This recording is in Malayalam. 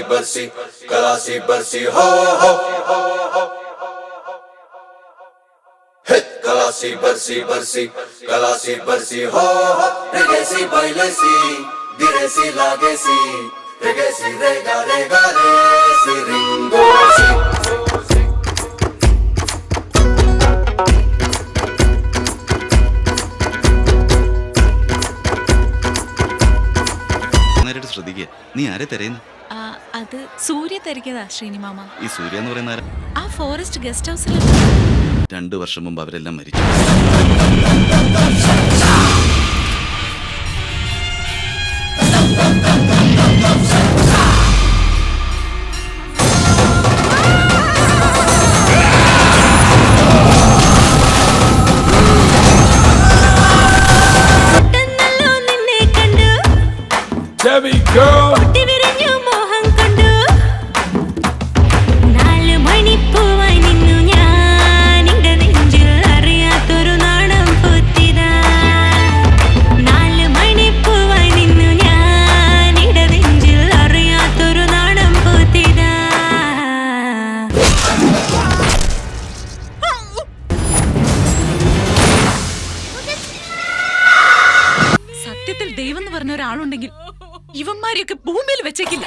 बरसी बरसी कलासी बरसी हो कलासी बरसी बरसी कलासी बरसी हो रेगेसी बाइलेसी दिरेसी लागेसी रेगेसी रेगा रेगा रेसी रिंगोसी ശ്രദ്ധിക്കുക. നീ ആരെ തിരയുന്നു? അത് സൂര്യ തിരക്കിയതാ ശ്രീനിമാമ. ഈ സൂര്യ എന്ന് പറയുന്ന ആ ഫോറസ്റ്റ് ഗസ്റ്റ് ഹൗസിൽ 2 വർഷം മുമ്പ് അവരെല്ലാം മരിച്ചു. Debbie girl സത്യത്തിൽ ദൈവം എന്ന് പറഞ്ഞ ഒരാളുണ്ടെങ്കിൽ ഇവന്മാരെയൊക്കെ ഭൂമിയിൽ വെച്ചേക്കില്ല.